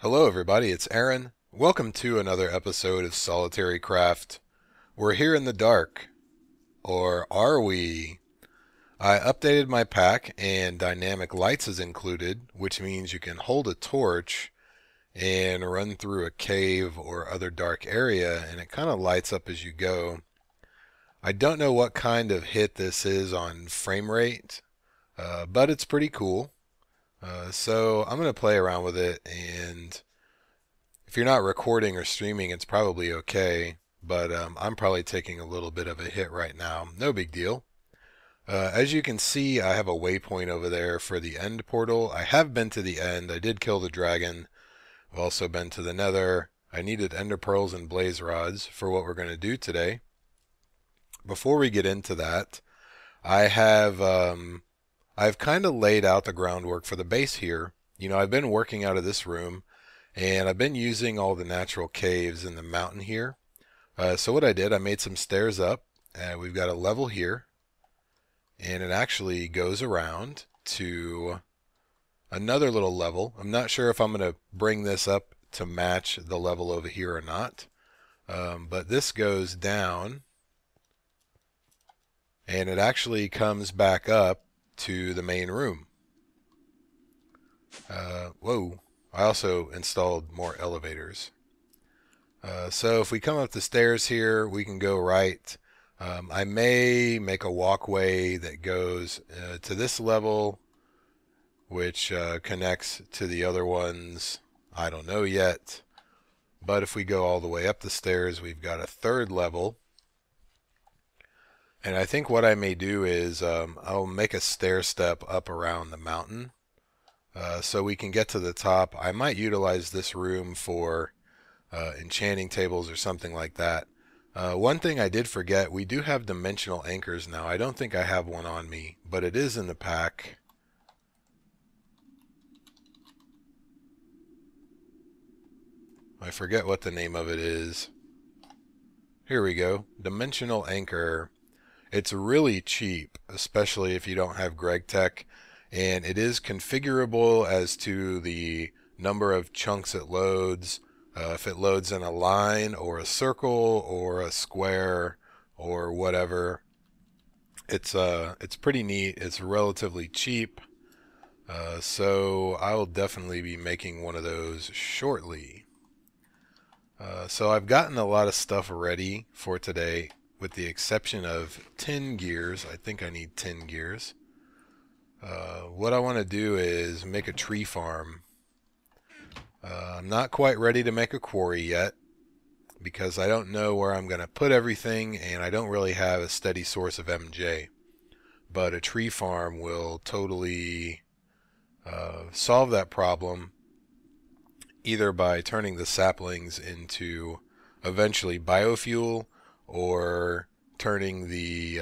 Hello everybody, it's Aaron. Welcome to another episode of SolitaryCraft. We're here in the dark. Or are we? I updated my pack and dynamic lights is included, which means you can hold a torch and run through a cave or other dark area and it kind of lights up as you go. I don't know what kind of hit this is on frame rate, but it's pretty cool. So I'm going to play around with it, and if you're not recording or streaming, it's probably okay, but I'm probably taking a little bit of a hit right now. No big deal. As you can see, I have a waypoint over there for the end portal. I have been to the end. I did kill the dragon. I've also been to the nether. I needed ender pearls and blaze rods for what we're going to do today. Before we get into that, I've kind of laid out the groundwork for the base here. I've been working out of this room, and I've been using all the natural caves in the mountain here. So what I did, I made some stairs up. We've got a level here, and it actually goes around to another little level. I'm not sure if I'm going to bring this up to match the level over here or not. But this goes down, and it actually comes back up to the main room. Whoa. I also installed more elevators. So if we come up the stairs here, we can go right. I may make a walkway that goes to this level, which connects to the other ones. I don't know yet. But if we go all the way up the stairs, we've got a third level. And I think what I may do is I'll make a stair step up around the mountain. So we can get to the top. I might utilize this room for enchanting tables or something like that. One thing I did forget, we do have dimensional anchors now. I don't think I have one on me, but it is in the pack. I forget what the name of it is. Here we go. Dimensional anchor. It's really cheap, especially if you don't have Greg Tech. And it is configurable as to the number of chunks it loads, if it loads in a line or a circle or a square or whatever. It's pretty neat. It's relatively cheap, so I will definitely be making one of those shortly. So I've gotten a lot of stuff ready for today, with the exception of 10 gears. I think I need 10 gears. What I want to do is make a tree farm. I'm not quite ready to make a quarry yet because I don't know where I'm going to put everything, and I don't really have a steady source of MJ. But a tree farm will totally solve that problem, either by turning the saplings into eventually biofuel, or turning the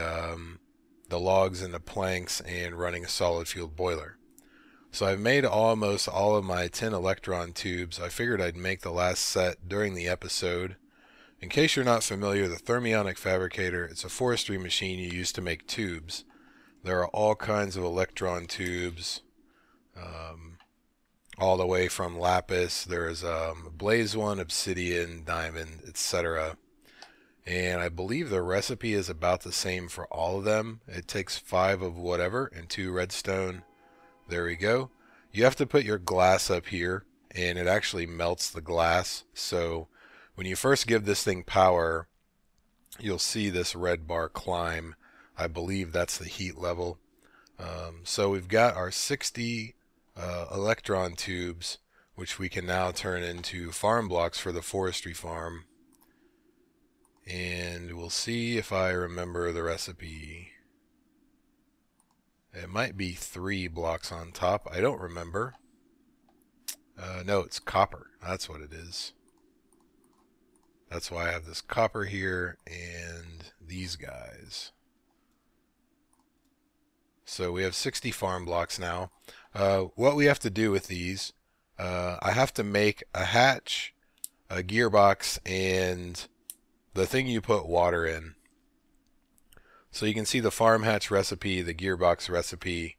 logs into planks and running a solid fuel boiler. So I've made almost all of my 10 electron tubes. I figured I'd make the last set during the episode. In case you're not familiar, the thermionic fabricator, it's a forestry machine you use to make tubes. There are all kinds of electron tubes, all the way from lapis. There's blaze one, obsidian, diamond, etc. And I believe the recipe is about the same for all of them. It takes 5 of whatever and 2 redstone. There we go. You have to put your glass up here, and it actually melts the glass. So when you first give this thing power, you'll see this red bar climb. I believe that's the heat level. So we've got our 60 electron tubes, which we can now turn into farm blocks for the forestry farm. And we'll see if I remember the recipe. It might be 3 blocks on top. I don't remember. No, it's copper. That's what it is. That's why I have this copper here and these guys. So we have 60 farm blocks now. What we have to do with these, I have to make a hatch, a gearbox, and the thing you put water in. So you can see the farm hatch recipe, the gearbox recipe,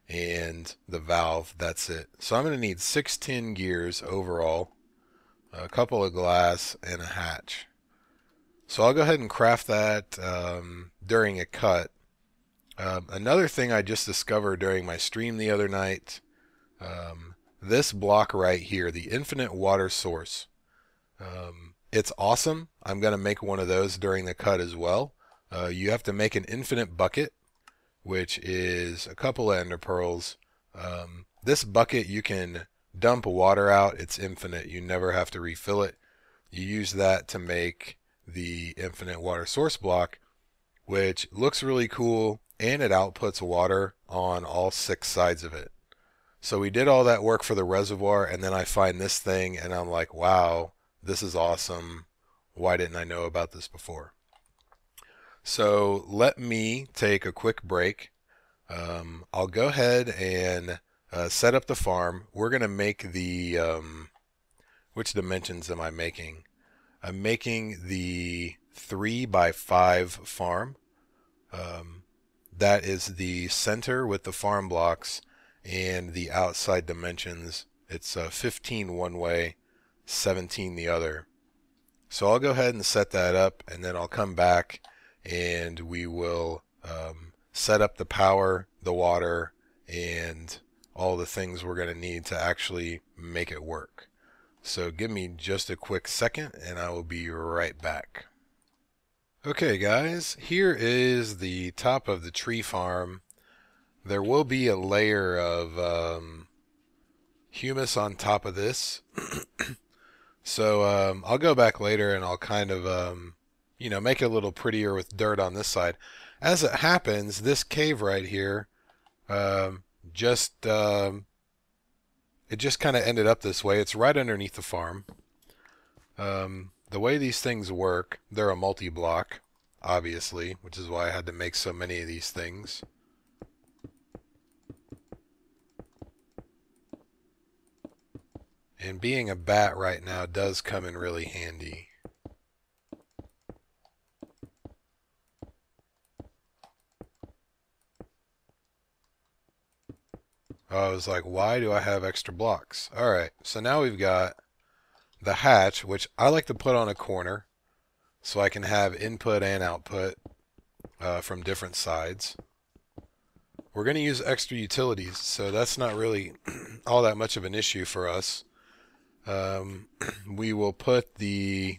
and the valve. That's it. So I'm going to need 6 tin gears overall, a couple of glass, and a hatch. So I'll go ahead and craft that during a cut. Another thing I just discovered during my stream the other night, this block right here, the infinite water source. It's awesome. I'm going to make one of those during the cut as well. You have to make an infinite bucket, which is a couple of ender pearls. This bucket, you can dump water out. It's infinite. You never have to refill it. You use that to make the infinite water source block, which looks really cool, and it outputs water on all 6 sides of it. So we did all that work for the reservoir, and then I find this thing, and I'm like, wow, this is awesome. Why didn't I know about this before? So let me take a quick break. I'll go ahead and set up the farm. We're going to make the, which dimensions am I making? I'm making the 3x5 farm. That is the center with the farm blocks, and the outside dimensions, it's 15 one way, 17 the other. So I'll go ahead and set that up, and then I'll come back and we will set up the power, the water, and all the things we're going to need to actually make it work. So give me just a quick second and I will be right back. Okay guys, here is the top of the tree farm. There will be a layer of humus on top of this. So I'll go back later and I'll kind of make it a little prettier with dirt on this side. As it happens, this cave right here it just kind of ended up this way. It's right underneath the farm. The way these things work, they're a multi-block, obviously, which is why I had to make so many of these things. And being a bat right now does come in really handy. I was like, why do I have extra blocks? Alright, so now we've got the hatch, which I like to put on a corner so I can have input and output from different sides. We're going to use extra utilities, so that's not really all that much of an issue for us. We will put the...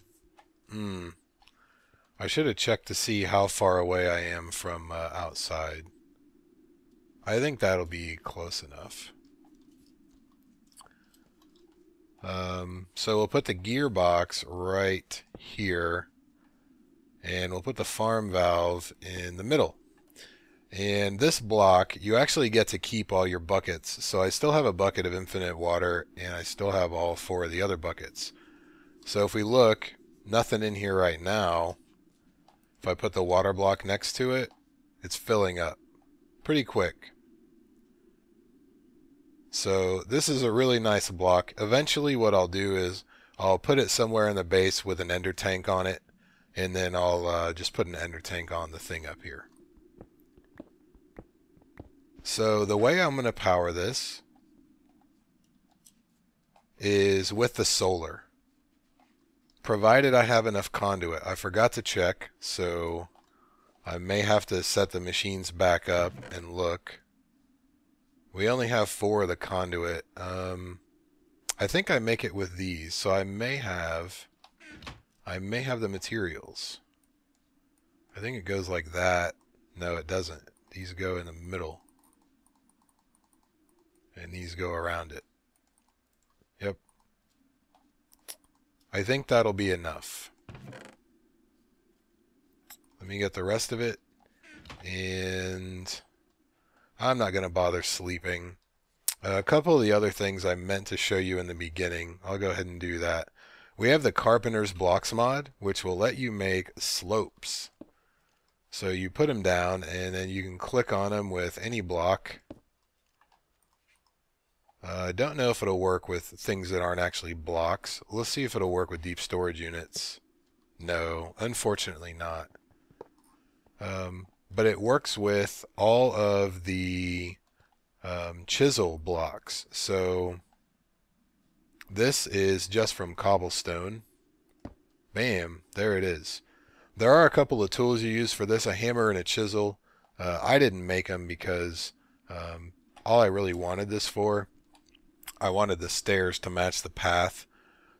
I should have checked to see how far away I am from outside. I think that'll be close enough. So we'll put the gearbox right here, and we'll put the farm valve in the middle. And this block, you actually get to keep all your buckets. So I still have a bucket of infinite water, and I still have all 4 of the other buckets. So if we look, nothing in here right now. If I put the water block next to it, it's filling up pretty quick. So this is a really nice block. Eventually what I'll do is I'll put it somewhere in the base with an ender tank on it, and then I'll just put an ender tank on the thing up here. So the way I'm going to power this is with the solar, provided I have enough conduit. I forgot to check, so I may have to set the machines back up and look. We only have 4 of the conduit. I think I make it with these, so I may have the materials. I think it goes like that. No, it doesn't. These go in the middle. And these go around it. Yep. I think that'll be enough. Let me get the rest of it. And I'm not going to bother sleeping. A couple of the other things I meant to show you in the beginning, I'll go ahead and do that. We have the Carpenter's Blocks mod, which will let you make slopes. So you put them down, and then you can click on them with any block. I don't know if it'll work with things that aren't actually blocks. Let's see if it'll work with deep storage units. No, unfortunately not. But it works with all of the chisel blocks. So this is just from cobblestone. Bam, there it is. There are a couple of tools you use for this, a hammer and a chisel. I didn't make them because all I really wanted this for, I wanted the stairs to match the path.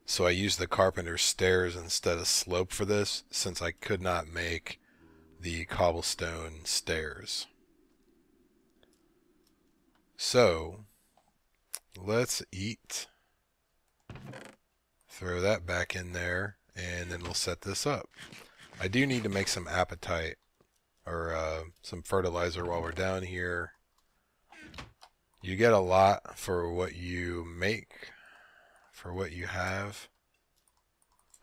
So I used the Carpenter's stairs instead of slope for this, since I could not make the cobblestone stairs. So let's eat. Throw that back in there, and then we'll set this up. I do need to make some appetite, or some fertilizer while we're down here. You get a lot for what you make, for what you have.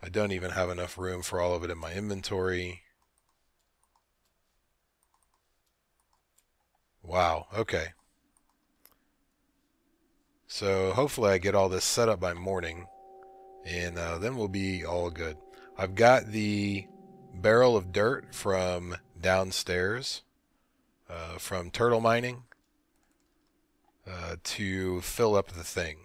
I don't even have enough room for all of it in my inventory. Wow, okay. So hopefully I get all this set up by morning, and then we'll be all good. I've got the barrel of dirt from downstairs, from turtle mining, to fill up the thing.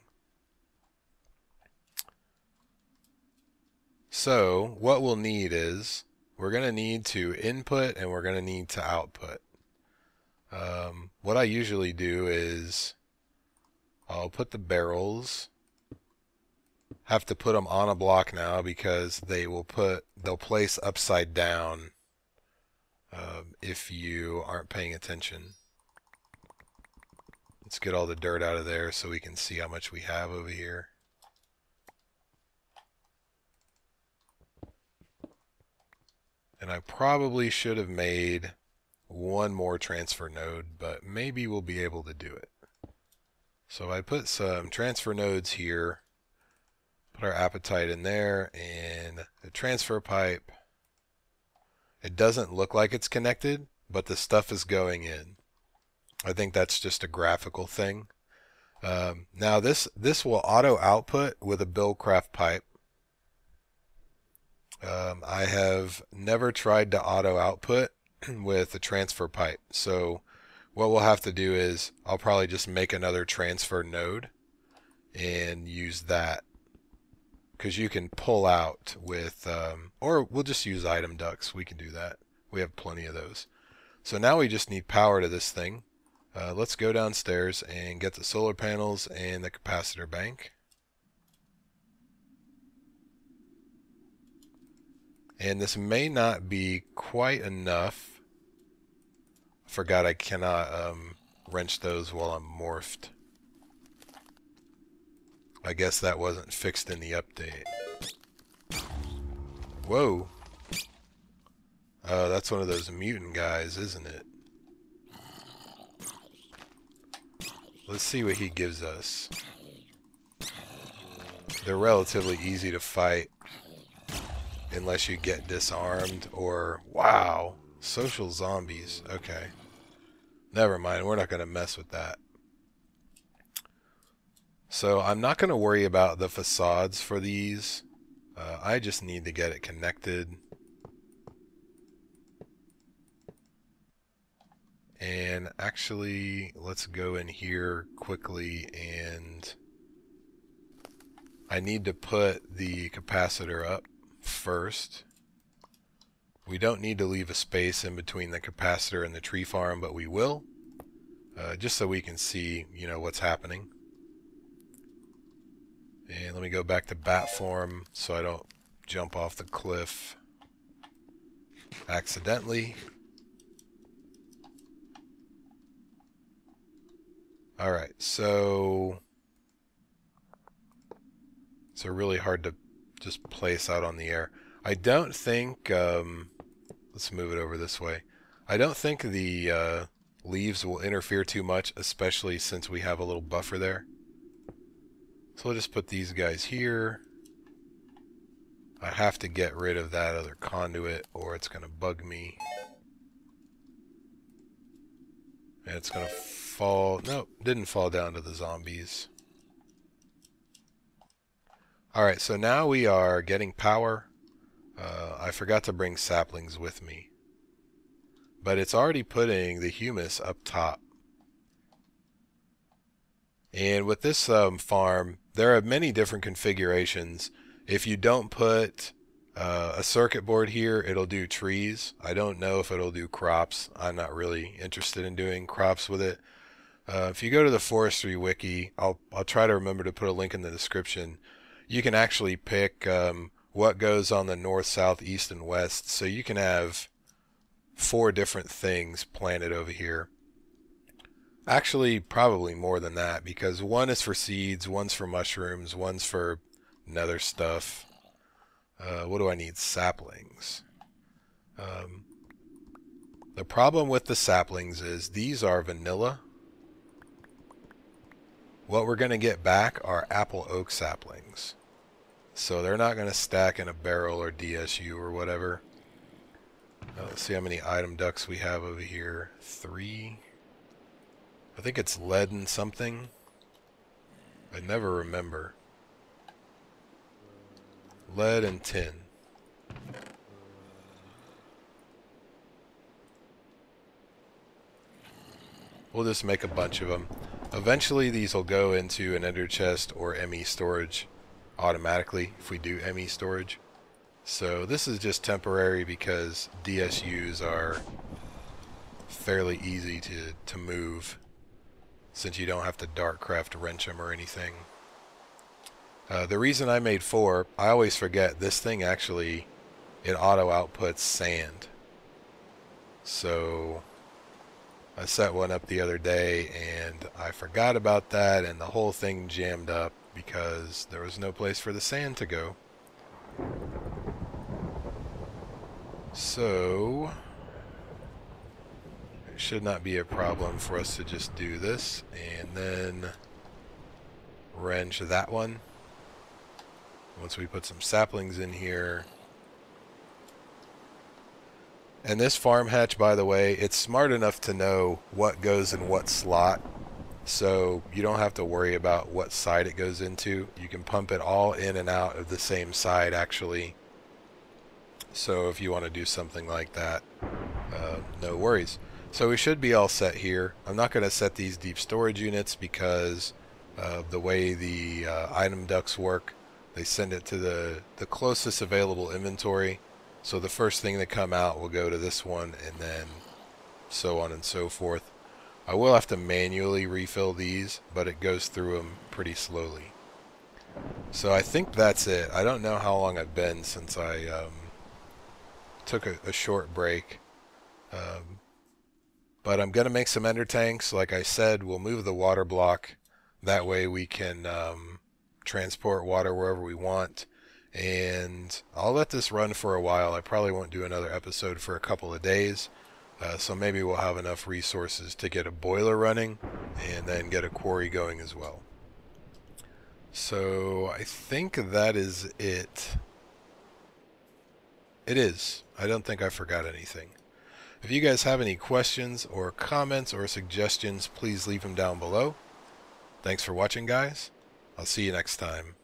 So what we'll need is, we're going to need to input and we're going to need to output. What I usually do is I'll put the barrels, have to put them on a block now because they'll place upside down if you aren't paying attention. Let's get all the dirt out of there so we can see how much we have over here. And I probably should have made one more transfer node, but maybe we'll be able to do it. So I put some transfer nodes here, put our appetite in there, and the transfer pipe. It doesn't look like it's connected, but the stuff is going in. I think that's just a graphical thing. Now this will auto output with a Buildcraft pipe. I have never tried to auto output with a transfer pipe. So what we'll have to do is I'll probably just make another transfer node and use that, because you can pull out with, or we'll just use item ducts. We can do that. We have plenty of those. So now we just need power to this thing. Let's go downstairs and get the solar panels and the capacitor bank. And this may not be quite enough. I forgot I cannot wrench those while I'm morphed. I guess that wasn't fixed in the update. Whoa. That's one of those mutant guys, isn't it? Let's see what he gives us. They're relatively easy to fight, unless you get disarmed or... Wow! Social zombies. Okay. Never mind, we're not going to mess with that. So I'm not going to worry about the facades for these. I just need to get it connected. And actually, let's go in here quickly, and I need to put the capacitor up first. We don't need to leave a space in between the capacitor and the tree farm, but we will, just so we can see, you know, what's happening. And let me go back to bat form so I don't jump off the cliff accidentally. Alright, so it's really hard to just place out on the air. I don't think, let's move it over this way. I don't think the leaves will interfere too much, especially since we have a little buffer there. So we'll just put these guys here. I have to get rid of that other conduit or it's going to bug me. And it's going to fall... Nope, didn't fall down to the zombies. Alright, so now we are getting power. I forgot to bring saplings with me. But it's already putting the humus up top. And with this farm, there are many different configurations. If you don't put a circuit board here, it'll do trees. I don't know if it'll do crops. I'm not really interested in doing crops with it. If you go to the forestry wiki, I'll try to remember to put a link in the description. You can actually pick what goes on the north, south, east, and west. So you can have 4 different things planted over here. Actually, probably more than that, because one is for seeds, one's for mushrooms, one's for nether stuff. What do I need? Saplings. The problem with the saplings is these are vanilla. What we're going to get back are apple oak saplings. So they're not going to stack in a barrel or DSU or whatever. Let's see how many item ducts we have over here. 3. I think it's lead and something. I never remember. Lead and tin. We'll just make a bunch of them. Eventually these will go into an ender chest or ME storage automatically if we do ME storage. So this is just temporary because DSUs are fairly easy to move since you don't have to Darkcraft wrench them or anything. The reason I made 4, I always forget this thing actually, it auto outputs sand. So I set one up the other day and I forgot about that and the whole thing jammed up because there was no place for the sand to go. So it should not be a problem for us to just do this and then wrench that one. Once we put some saplings in here. And this farm hatch, by the way, it's smart enough to know what goes in what slot. So you don't have to worry about what side it goes into. You can pump it all in and out of the same side, actually. So if you want to do something like that, no worries. So we should be all set here. I'm not going to set these deep storage units because of the way the item ducts work. They send it to the closest available inventory. So the first thing that come out will go to this one and then so on and so forth. I will have to manually refill these, but it goes through them pretty slowly. So I think that's it. I don't know how long I've been since I took a short break. But I'm going to make some ender tanks. Like I said, we'll move the water block. That way we can transport water wherever we want. And I'll let this run for a while. I probably won't do another episode for a couple of days. So maybe we'll have enough resources to get a boiler running and then get a quarry going as well. So I think that is it. It is. I don't think I forgot anything. If you guys have any questions or comments or suggestions, please leave them down below. Thanks for watching, guys. I'll see you next time.